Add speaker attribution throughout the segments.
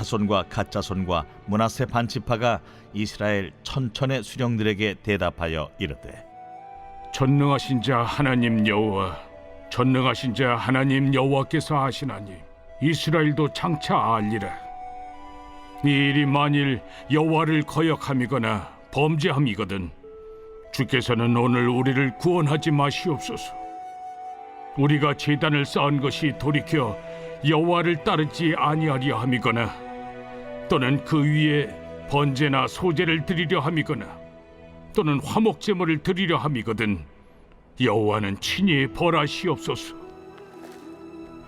Speaker 1: 자손과 갓 자손과 므낫세 반지파가 이스라엘 천천의 수령들에게 대답하여 이르되
Speaker 2: 전능하신 자 하나님 여호와, 전능하신 자 하나님 여호와께서 하시나니 이스라엘도 장차 알리라. 이 일이 만일 여호와를 거역함이거나 범죄함이거든 주께서는 오늘 우리를 구원하지 마시옵소서. 우리가 제단을 쌓은 것이 돌이켜 여호와를 따르지 아니하려 함이거나 또는 그 위에 번제나 소제를 드리려 함이거나 또는 화목제물을 드리려 함이거든 여호와는 친히 벌하시옵소서.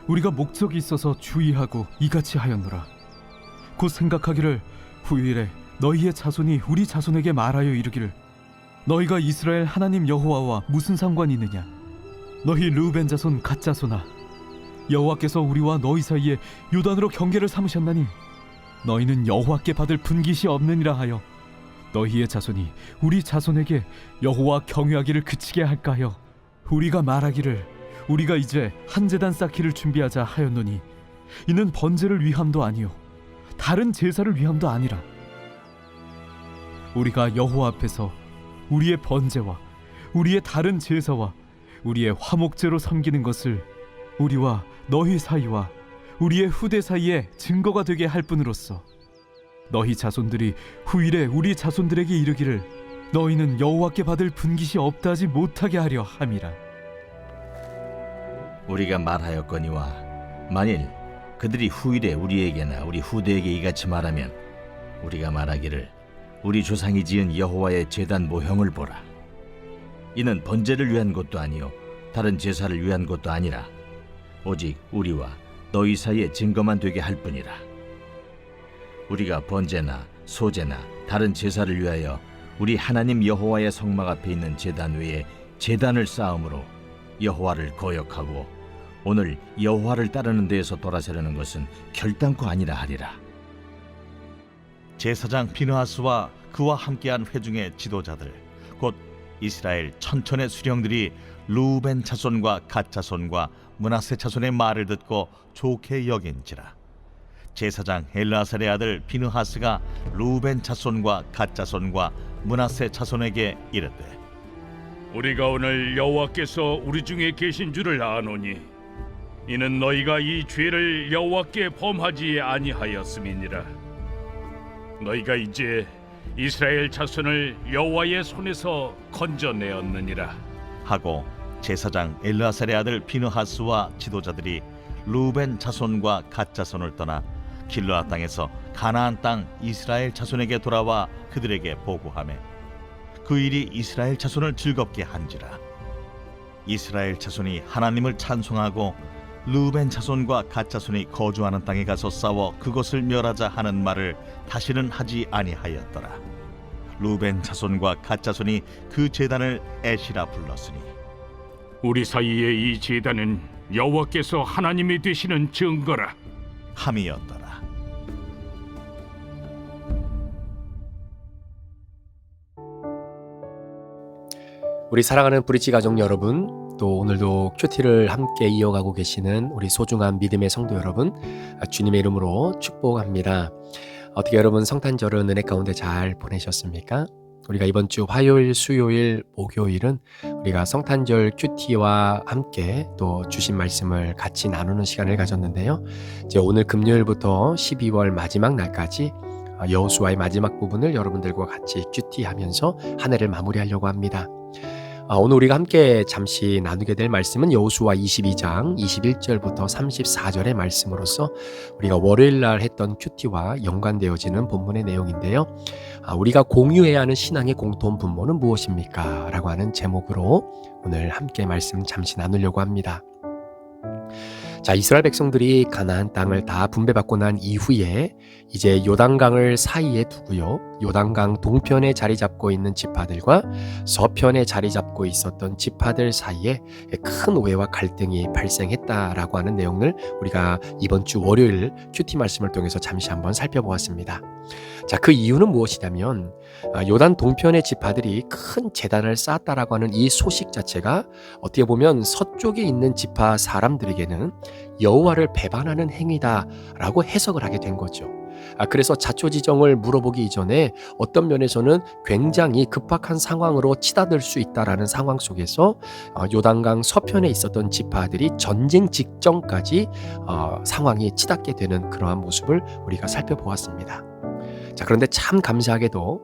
Speaker 3: 우리가 목적이 있어서 주의하고 이같이 하였노라. 곧 생각하기를 후일에 너희의 자손이 우리 자손에게 말하여 이르기를 너희가 이스라엘 하나님 여호와와 무슨 상관이 있느냐. 너희 르우벤 자손 갓 자손아, 여호와께서 우리와 너희 사이에 요단으로 경계를 삼으셨나니 너희는 여호와께 받을 분깃이 없느니라 하여 너희의 자손이 우리 자손에게 여호와 경외하기를 그치게 할까 하여 우리가 말하기를 우리가 이제 한 제단 쌓기를 준비하자 하였노니 이는 번제를 위함도 아니요 다른 제사를 위함도 아니라 우리가 여호와 앞에서 우리의 번제와 우리의 다른 제사와 우리의 화목제로 섬기는 것을 우리와 너희 사이와 우리의 후대 사이에 증거가 되게 할 뿐으로써 너희 자손들이 후일에 우리 자손들에게 이르기를 너희는 여호와께 받을 분깃이 없다 하지 못하게 하려 함이라.
Speaker 1: 우리가 말하였거니와 만일 그들이 후일에 우리에게나 우리 후대에게 이같이 말하면 우리가 말하기를 우리 조상이 지은 여호와의 제단 모형을 보라. 이는 번제를 위한 것도 아니요 다른 제사를 위한 것도 아니라 오직 우리와 너희 사이에 증거만 되게 할 뿐이라. 우리가 번제나 소제나 다른 제사를 위하여 우리 하나님 여호와의 성막 앞에 있는 제단 외에 제단을 쌓음으로 여호와를 거역하고 오늘 여호와를 따르는 데에서 돌아서려는 것은 결단코 아니라 하리라. 제사장 비느하스와 그와 함께한 회중의 지도자들 곧 이스라엘 천천의 수령들이 르우벤 자손과 갓 자손과 므낫세 자손의 말을 듣고 좋게 여긴지라. 제사장 엘르아살의 아들 비느하스가 르우벤 자손과 갓 자손과 므낫세 자손에게 이르되
Speaker 2: 우리가 오늘 여호와께서 우리 중에 계신 줄을 아노니 이는 너희가 이 죄를 여호와께 범하지 아니하였음이니라. 너희가 이제 이스라엘 자손을 여호와의 손에서 건져내었느니라
Speaker 1: 하고 제사장 엘르아살의 아들 비느하스와 지도자들이 르우벤 자손과 갓 자손을 떠나 길르앗 땅에서 가나안 땅 이스라엘 자손에게 돌아와 그들에게 보고하매 그 일이 이스라엘 자손을 즐겁게 한지라. 이스라엘 자손이 하나님을 찬송하고 르우벤 자손과 갓 자손이 거주하는 땅에 가서 싸워 그것을 멸하자 하는 말을 다시는 하지 아니하였더라. 르우벤 자손과 갓 자손이 그 제단을 에시라 불렀으니
Speaker 2: 우리 사이에 이 제단은 여호와께서 하나님이 되시는 증거라
Speaker 1: 함이었더라.
Speaker 4: 우리 사랑하는 브릿지 가족 여러분, 또 오늘도 큐티를 함께 이어가고 계시는 우리 소중한 믿음의 성도 여러분, 주님의 이름으로 축복합니다. 어떻게 여러분 성탄절은 은혜 가운데 잘 보내셨습니까? 우리가 이번 주 화요일, 수요일, 목요일은 우리가 성탄절 큐티와 함께 또 주신 말씀을 같이 나누는 시간을 가졌는데요. 이제 오늘 금요일부터 12월 마지막 날까지 여호수아의 마지막 부분을 여러분들과 같이 큐티하면서 한 해를 마무리하려고 합니다. 오늘 우리가 함께 잠시 나누게 될 말씀은 여호수아 22장 21절부터 34절의 말씀으로서 우리가 월요일 날 했던 큐티와 연관되어지는 본문의 내용인데요. 우리가 공유해야 하는 신앙의 공통 분모는 무엇입니까? 라고 하는 제목으로 오늘 함께 말씀 잠시 나누려고 합니다. 자, 이스라엘 백성들이 가나안 땅을 다 분배받고 난 이후에 이제 요단강을 사이에 두고요. 요단강 동편에 자리 잡고 있는 지파들과 서편에 자리 잡고 있었던 지파들 사이에 큰 오해와 갈등이 발생했다라고 하는 내용을 우리가 이번 주 월요일 큐티 말씀을 통해서 잠시 한번 살펴보았습니다. 자, 그 이유는 무엇이냐면 요단 동편의 지파들이 큰 제단을 쌓았다라고 하는 이 소식 자체가 어떻게 보면 서쪽에 있는 지파 사람들에게는 여호와를 배반하는 행위다라고 해석을 하게 된 거죠. 그래서 자초지종을 물어보기 이전에 어떤 면에서는 굉장히 급박한 상황으로 치닫을 수 있다라는 상황 속에서 요단강 서편에 있었던 지파들이 전쟁 직전까지 상황이 치닫게 되는 그러한 모습을 우리가 살펴보았습니다. 자, 그런데 참 감사하게도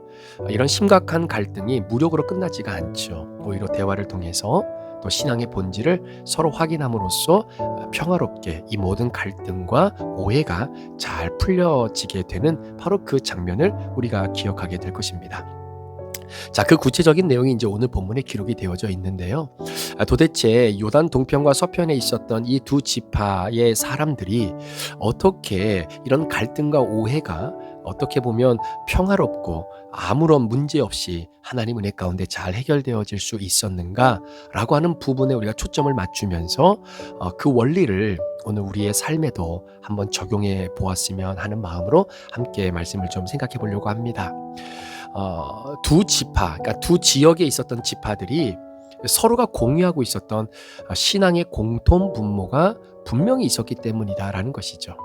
Speaker 4: 이런 심각한 갈등이 무력으로 끝나지가 않죠. 오히려 대화를 통해서 또 신앙의 본질을 서로 확인함으로써 평화롭게 이 모든 갈등과 오해가 잘 풀려지게 되는 바로 그 장면을 우리가 기억하게 될 것입니다. 자, 그 구체적인 내용이 이제 오늘 본문에 기록이 되어져 있는데요. 도대체 요단 동편과 서편에 있었던 이 두 지파의 사람들이 어떻게 이런 갈등과 오해가 어떻게 보면 평화롭고 아무런 문제 없이 하나님 은혜 가운데 잘 해결되어질 수 있었는가라고 하는 부분에 우리가 초점을 맞추면서 그 원리를 오늘 우리의 삶에도 한번 적용해 보았으면 하는 마음으로 함께 말씀을 좀 생각해 보려고 합니다. 두 지파, 그러니까 두 지역에 있었던 지파들이 서로가 공유하고 있었던 신앙의 공통 분모가 분명히 있었기 때문이다라는 것이죠.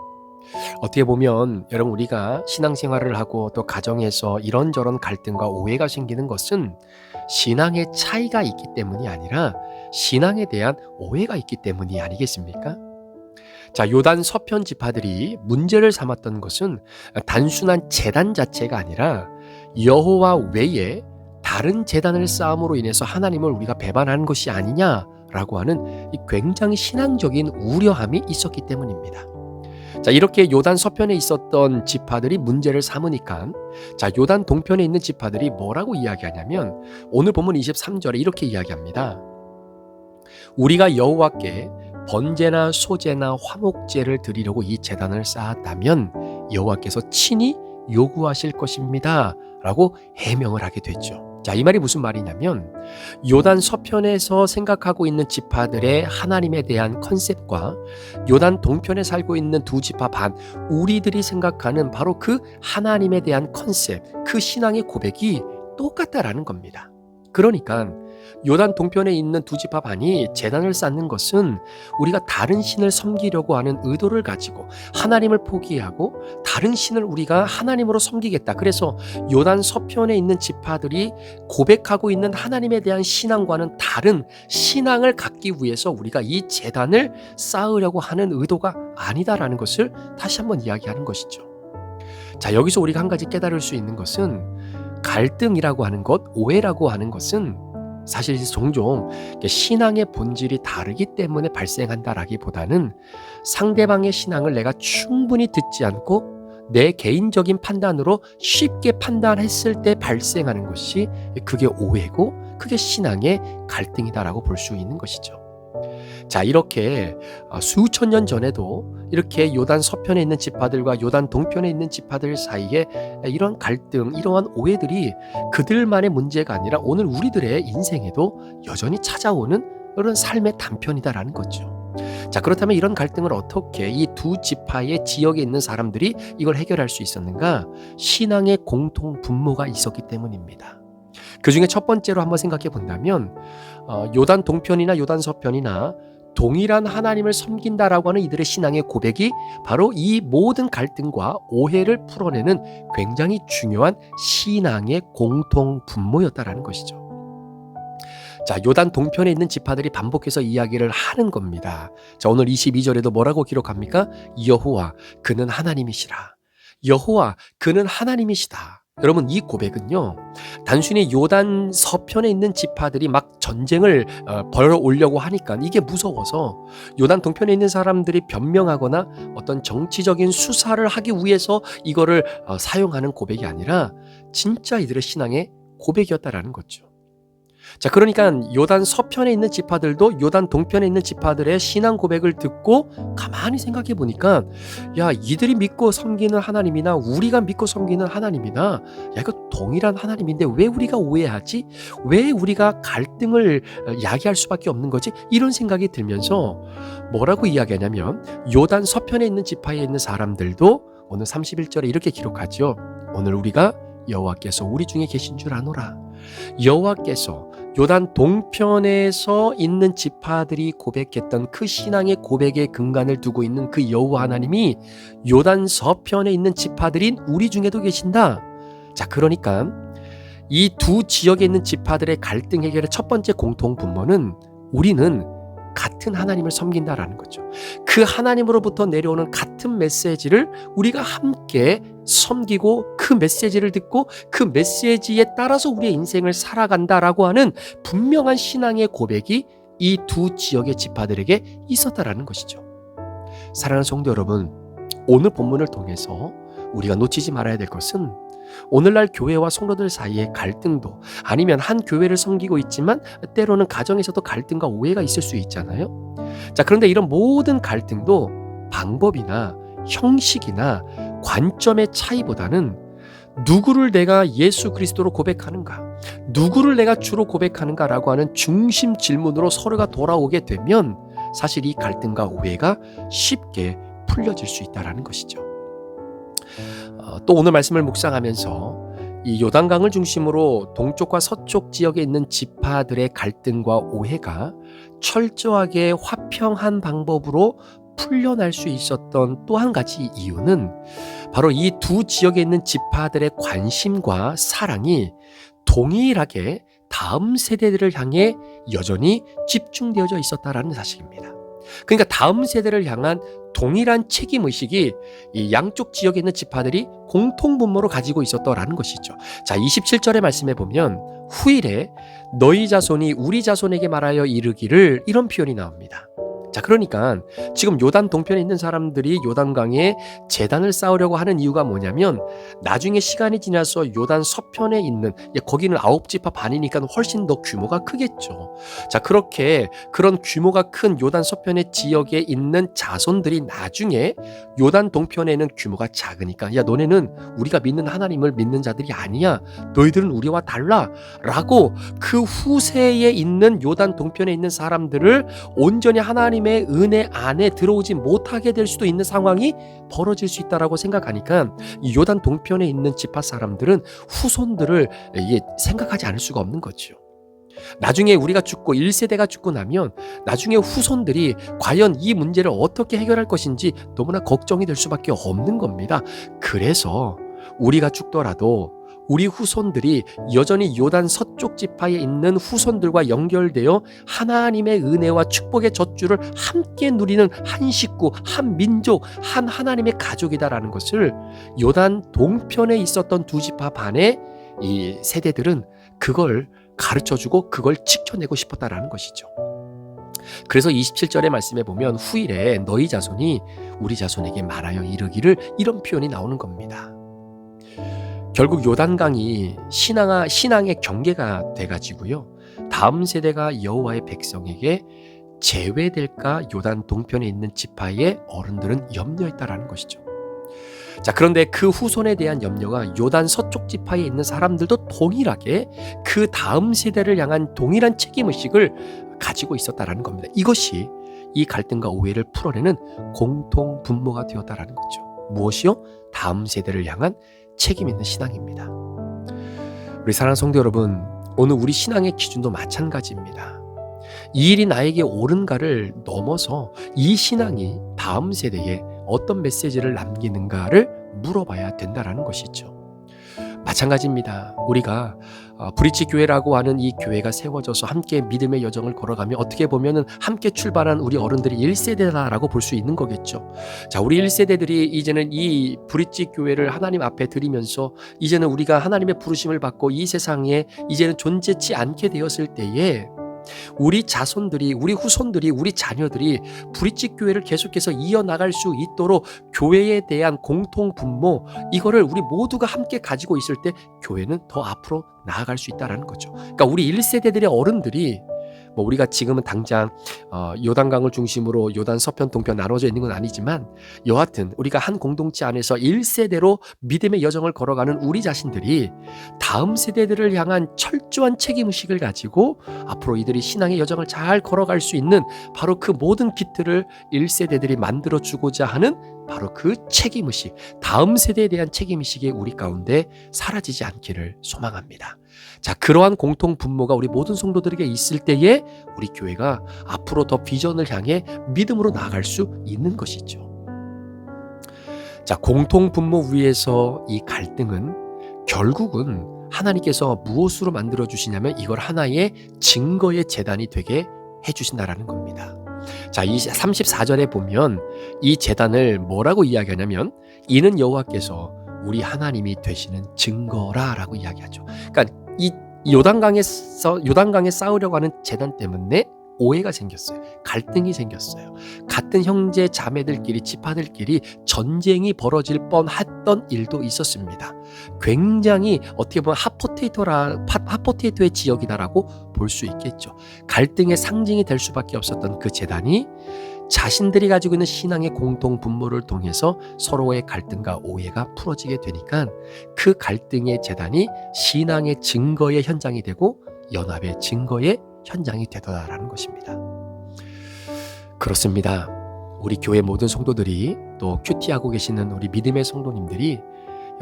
Speaker 4: 어떻게 보면 여러분, 우리가 신앙생활을 하고 또 가정에서 이런저런 갈등과 오해가 생기는 것은 신앙의 차이가 있기 때문이 아니라 신앙에 대한 오해가 있기 때문이 아니겠습니까? 자, 요단 서편 지파들이 문제를 삼았던 것은 단순한 제단 자체가 아니라 여호와 외에 다른 제단을 쌓음으로 인해서 하나님을 우리가 배반하는 것이 아니냐라고 하는 이 굉장히 신앙적인 우려함이 있었기 때문입니다. 자, 이렇게 요단 서편에 있었던 지파들이 문제를 삼으니까, 자, 요단 동편에 있는 지파들이 뭐라고 이야기하냐면 오늘 본문 23절에 이렇게 이야기합니다. 우리가 여호와께 번제나 소제나 화목제를 드리려고 이 제단을 쌓았다면 여호와께서 친히 요구하실 것입니다 라고 해명을 하게 됐죠. 자, 이 말이 무슨 말이냐면 요단 서편에서 생각하고 있는 지파들의 하나님에 대한 컨셉과 요단 동편에 살고 있는 두 지파 반, 우리들이 생각하는 바로 그 하나님에 대한 컨셉, 그 신앙의 고백이 똑같다라는 겁니다. 그러니까 요단 동편에 있는 두 지파 반이 제단을 쌓는 것은 우리가 다른 신을 섬기려고 하는 의도를 가지고 하나님을 포기하고 다른 신을 우리가 하나님으로 섬기겠다. 그래서 요단 서편에 있는 지파들이 고백하고 있는 하나님에 대한 신앙과는 다른 신앙을 갖기 위해서 우리가 이 제단을 쌓으려고 하는 의도가 아니다라는 것을 다시 한번 이야기하는 것이죠. 자, 여기서 우리가 한 가지 깨달을 수 있는 것은 갈등이라고 하는 것, 오해라고 하는 것은 사실 종종 신앙의 본질이 다르기 때문에 발생한다라기보다는 상대방의 신앙을 내가 충분히 듣지 않고 내 개인적인 판단으로 쉽게 판단했을 때 발생하는 것이 그게 오해고 그게 신앙의 갈등이다라고 볼 수 있는 것이죠. 자, 이렇게 수천 년 전에도 이렇게 요단 서편에 있는 지파들과 요단 동편에 있는 지파들 사이에 이런 갈등, 이러한 오해들이 그들만의 문제가 아니라 오늘 우리들의 인생에도 여전히 찾아오는 그런 삶의 단편이다라는 거죠. 자, 그렇다면 이런 갈등을 어떻게 이 두 지파의 지역에 있는 사람들이 이걸 해결할 수 있었는가? 신앙의 공통 분모가 있었기 때문입니다. 그 중에 첫 번째로 한번 생각해 본다면 요단 동편이나 요단 서편이나 동일한 하나님을 섬긴다라고 하는 이들의 신앙의 고백이 바로 이 모든 갈등과 오해를 풀어내는 굉장히 중요한 신앙의 공통 분모였다라는 것이죠. 자, 요단 동편에 있는 지파들이 반복해서 이야기를 하는 겁니다. 자, 오늘 22절에도 뭐라고 기록합니까? 여호와 그는 하나님이시라. 여호와 그는 하나님이시다. 여러분, 이 고백은요, 단순히 요단 서편에 있는 지파들이 막 전쟁을 벌여오려고 하니까 이게 무서워서 요단 동편에 있는 사람들이 변명하거나 어떤 정치적인 수사를 하기 위해서 이거를 사용하는 고백이 아니라 진짜 이들의 신앙의 고백이었다라는 거죠. 자, 그러니까 요단 서편에 있는 지파들도 요단 동편에 있는 지파들의 신앙 고백을 듣고 가만히 생각해 보니까, 야, 이들이 믿고 섬기는 하나님이나 우리가 믿고 섬기는 하나님이나, 야, 이거 동일한 하나님인데 왜 우리가 오해하지? 왜 우리가 갈등을 야기할 수밖에 없는 거지? 이런 생각이 들면서 뭐라고 이야기하냐면 요단 서편에 있는 지파에 있는 사람들도 오늘 31절에 이렇게 기록하죠. 오늘 우리가 여호와께서 우리 중에 계신 줄 아노라. 여호와께서 요단 동편에서 있는 지파들이 고백했던 그 신앙의 고백의 근간을 두고 있는 그 여호와 하나님이 요단 서편에 있는 지파들인 우리 중에도 계신다. 자, 그러니까 이 두 지역에 있는 지파들의 갈등 해결의 첫 번째 공통 분모는 우리는 같은 하나님을 섬긴다라는 거죠. 그 하나님으로부터 내려오는 같은 메시지를 우리가 함께 섬기고 그 메시지를 듣고 그 메시지에 따라서 우리의 인생을 살아간다라고 하는 분명한 신앙의 고백이 이 두 지역의 지파들에게 있었다라는 것이죠. 사랑하는 성도 여러분, 오늘 본문을 통해서 우리가 놓치지 말아야 될 것은 오늘날 교회와 성도들 사이의 갈등도, 아니면 한 교회를 섬기고 있지만 때로는 가정에서도 갈등과 오해가 있을 수 있잖아요. 자, 그런데 이런 모든 갈등도 방법이나 형식이나 관점의 차이보다는 누구를 내가 예수 그리스도로 고백하는가, 누구를 내가 주로 고백하는가라고 하는 중심 질문으로 서로가 돌아오게 되면 사실 이 갈등과 오해가 쉽게 풀려질 수 있다는 것이죠. 또 오늘 말씀을 묵상하면서 이 요단강을 중심으로 동쪽과 서쪽 지역에 있는 지파들의 갈등과 오해가 철저하게 화평한 방법으로 풀려날 수 있었던 또 한 가지 이유는 바로 이 두 지역에 있는 지파들의 관심과 사랑이 동일하게 다음 세대들을 향해 여전히 집중되어져 있었다라는 사실입니다. 그러니까 다음 세대를 향한 동일한 책임의식이 이 양쪽 지역에 있는 지파들이 공통분모로 가지고 있었더라는 것이죠. 자, 27절의 말씀에 보면 후일에 너희 자손이 우리 자손에게 말하여 이르기를, 이런 표현이 나옵니다. 자, 그러니까 지금 요단 동편에 있는 사람들이 요단강에 제단을 쌓으려고 하는 이유가 뭐냐면 나중에 시간이 지나서 요단 서편에 있는, 거기는 9지파 반이니까 훨씬 더 규모가 크겠죠. 자, 그렇게 그런 규모가 큰 요단 서편의 지역에 있는 자손들이 나중에 요단 동편에는 규모가 작으니까, 야, 너네는 우리가 믿는 하나님을 믿는 자들이 아니야, 너희들은 우리와 달라 라고 그 후세에 있는 요단 동편에 있는 사람들을 온전히 하나님의 은혜 안에 들어오지 못하게 될 수도 있는 상황이 벌어질 수 있다라고 생각하니까 이 요단 동편에 있는 지파 사람들은 후손들을 생각하지 않을 수가 없는 거죠. 나중에 우리가 죽고 1세대가 죽고 나면 나중에 후손들이 과연 이 문제를 어떻게 해결할 것인지 너무나 걱정이 될 수밖에 없는 겁니다. 그래서 우리가 죽더라도 우리 후손들이 여전히 요단 서쪽 지파에 있는 후손들과 연결되어 하나님의 은혜와 축복의 젖줄을 함께 누리는 한 식구, 한 민족, 한 하나님의 가족이다라는 것을 요단 동편에 있었던 두 지파 반의 이 세대들은 그걸 가르쳐주고 그걸 지켜내고 싶었다라는 것이죠. 그래서 27절의 말씀에 보면 후일에 너희 자손이 우리 자손에게 말하여 이르기를, 이런 표현이 나오는 겁니다. 결국 요단강이 신앙의 경계가 돼가지고요, 다음 세대가 여호와의 백성에게 제외될까 요단 동편에 있는 지파의 어른들은 염려했다라는 것이죠. 자, 그런데 그 후손에 대한 염려가 요단 서쪽 지파에 있는 사람들도 동일하게 그 다음 세대를 향한 동일한 책임의식을 가지고 있었다라는 겁니다. 이것이 이 갈등과 오해를 풀어내는 공통 분모가 되었다라는 거죠. 무엇이요? 다음 세대를 향한 책임 있는 신앙입니다. 우리 사랑하는 성도 여러분, 오늘 우리 신앙의 기준도 마찬가지입니다. 이 일이 나에게 옳은가를 넘어서 이 신앙이 다음 세대에 어떤 메시지를 남기는가를 물어봐야 된다는 것이죠. 마찬가지입니다. 우리가 브릿지 교회라고 하는 이 교회가 세워져서 함께 믿음의 여정을 걸어가며 어떻게 보면은 함께 출발한 우리 어른들이 1세대다라고 볼 수 있는 거겠죠. 자, 우리 1세대들이 이제는 이 브릿지 교회를 하나님 앞에 드리면서 이제는 우리가 하나님의 부르심을 받고 이 세상에 이제는 존재치 않게 되었을 때에 우리 자손들이, 우리 후손들이, 우리 자녀들이 브릿지 교회를 계속해서 이어나갈 수 있도록 교회에 대한 공통 분모, 이거를 우리 모두가 함께 가지고 있을 때 교회는 더 앞으로 나아갈 수 있다는 거죠. 그러니까 우리 1세대들의 어른들이 우리가 지금은 당장 요단강을 중심으로 요단 서편 동편 나눠져 있는 건 아니지만 여하튼 우리가 한 공동체 안에서 1세대로 믿음의 여정을 걸어가는 우리 자신들이 다음 세대들을 향한 철저한 책임의식을 가지고 앞으로 이들이 신앙의 여정을 잘 걸어갈 수 있는 바로 그 모든 기틀을 1세대들이 만들어주고자 하는 바로 그 책임의식, 다음 세대에 대한 책임의식이 우리 가운데 사라지지 않기를 소망합니다. 자, 그러한 공통 분모가 우리 모든 성도들에게 있을 때에 우리 교회가 앞으로 더 비전을 향해 믿음으로 나아갈 수 있는 것이죠. 자, 공통 분모 위에서 이 갈등은 결국은 하나님께서 무엇으로 만들어 주시냐면 이걸 하나의 증거의 제단이 되게 해 주신다라는 겁니다. 자, 이 34절에 보면 이 제단을 뭐라고 이야기하냐면 이는 여호와께서 우리 하나님이 되시는 증거라라고 이야기하죠. 그러니까 이 요단강에 싸우려고 하는 제단 때문에 오해가 생겼어요. 갈등이 생겼어요. 같은 형제 자매들끼리 지파들끼리 전쟁이 벌어질 뻔했던 일도 있었습니다. 굉장히 어떻게 보면 핫포테이토의 지역이다라고 볼 수 있겠죠. 갈등의 상징이 될 수밖에 없었던 그 제단이 자신들이 가지고 있는 신앙의 공통 분모를 통해서 서로의 갈등과 오해가 풀어지게 되니까 그 갈등의 제단이 신앙의 증거의 현장이 되고 연합의 증거의 현장이 되더라라는 것입니다. 그렇습니다. 우리 교회 모든 성도들이 또 큐티하고 계시는 우리 믿음의 성도님들이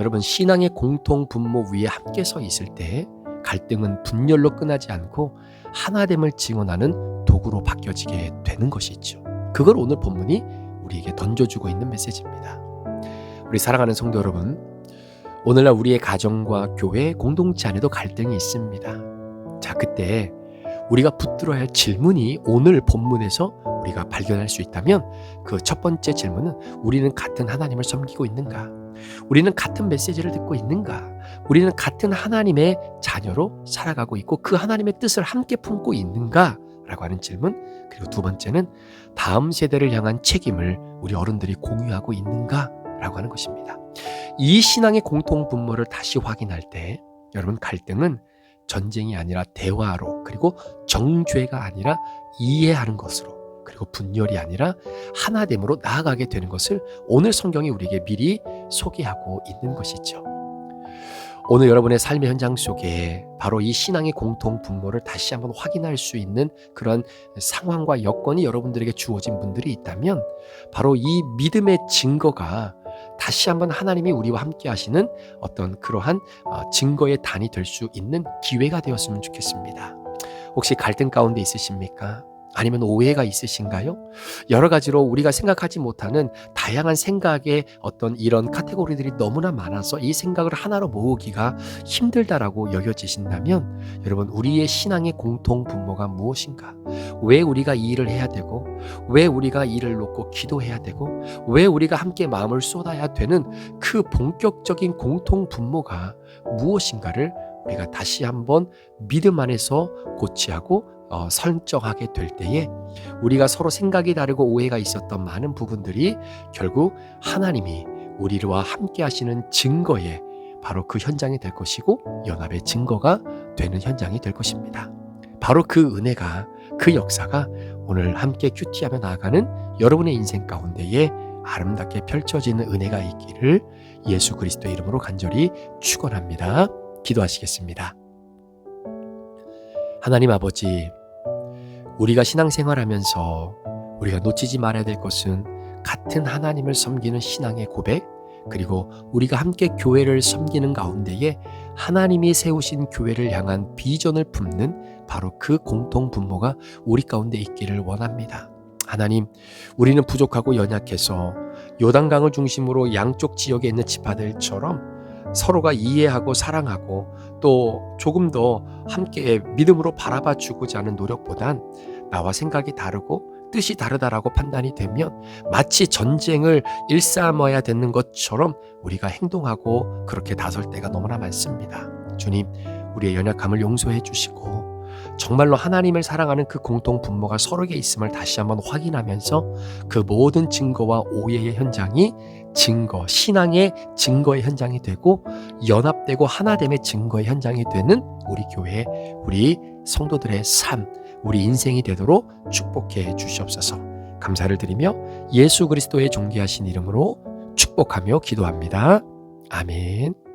Speaker 4: 여러분 신앙의 공통 분모 위에 함께 서 있을 때 갈등은 분열로 끝나지 않고 하나됨을 증언하는 도구로 바뀌어지게 되는 것이죠. 그걸 오늘 본문이 우리에게 던져주고 있는 메시지입니다. 우리 사랑하는 성도 여러분, 오늘날 우리의 가정과 교회 공동체 안에도 갈등이 있습니다. 자, 그때 우리가 붙들어야 할 질문이 오늘 본문에서 우리가 발견할 수 있다면 그 첫 번째 질문은 우리는 같은 하나님을 섬기고 있는가? 우리는 같은 메시지를 듣고 있는가? 우리는 같은 하나님의 자녀로 살아가고 있고 그 하나님의 뜻을 함께 품고 있는가? 라고 하는 질문. 그리고 두 번째는 다음 세대를 향한 책임을 우리 어른들이 공유하고 있는가? 라고 하는 것입니다. 이 신앙의 공통 분모를 다시 확인할 때 여러분 갈등은 전쟁이 아니라 대화로, 그리고 정죄가 아니라 이해하는 것으로, 그리고 분열이 아니라 하나됨으로 나아가게 되는 것을 오늘 성경이 우리에게 미리 소개하고 있는 것이죠. 오늘 여러분의 삶의 현장 속에 바로 이 신앙의 공통 분모를 다시 한번 확인할 수 있는 그런 상황과 여건이 여러분들에게 주어진 분들이 있다면 바로 이 믿음의 증거가 다시 한번 하나님이 우리와 함께 하시는 어떤 그러한 증거의 단이 될 수 있는 기회가 되었으면 좋겠습니다. 혹시 갈등 가운데 있으십니까? 아니면 오해가 있으신가요? 여러 가지로 우리가 생각하지 못하는 다양한 생각의 어떤 이런 카테고리들이 너무나 많아서 이 생각을 하나로 모으기가 힘들다라고 여겨지신다면 여러분, 우리의 신앙의 공통 분모가 무엇인가? 왜 우리가 이 일을 해야 되고, 왜 우리가 이 일을 놓고 기도해야 되고, 왜 우리가 함께 마음을 쏟아야 되는 그 본격적인 공통 분모가 무엇인가를 우리가 다시 한번 믿음 안에서 고치하고 설정하게 될 때에 우리가 서로 생각이 다르고 오해가 있었던 많은 부분들이 결국 하나님이 우리와 함께 하시는 증거의 바로 그 현장이 될 것이고 연합의 증거가 되는 현장이 될 것입니다. 바로 그 은혜가, 그 역사가 오늘 함께 큐티하며 나아가는 여러분의 인생 가운데에 아름답게 펼쳐지는 은혜가 있기를 예수 그리스도의 이름으로 간절히 축원합니다. 기도하시겠습니다. 하나님 아버지, 우리가 신앙생활하면서 우리가 놓치지 말아야 될 것은 같은 하나님을 섬기는 신앙의 고백, 그리고 우리가 함께 교회를 섬기는 가운데에 하나님이 세우신 교회를 향한 비전을 품는 바로 그 공통 분모가 우리 가운데 있기를 원합니다. 하나님, 우리는 부족하고 연약해서 요단강을 중심으로 양쪽 지역에 있는 지파들처럼 서로가 이해하고 사랑하고 또 조금 더 함께 믿음으로 바라봐 주고자 하는 노력보단 나와 생각이 다르고 뜻이 다르다라고 판단이 되면 마치 전쟁을 일삼아야 되는 것처럼 우리가 행동하고 그렇게 나설 때가 너무나 많습니다. 주님, 우리의 연약함을 용서해 주시고 정말로 하나님을 사랑하는 그 공통 분모가 서로에게 있음을 다시 한번 확인하면서 그 모든 증거와 오해의 현장이 증거, 신앙의 증거의 현장이 되고 연합되고 하나됨의 증거의 현장이 되는 우리 교회, 우리 성도들의 삶, 우리 인생이 되도록 축복해 주시옵소서. 감사를 드리며 예수 그리스도의 존귀하신 이름으로 축복하며 기도합니다. 아멘.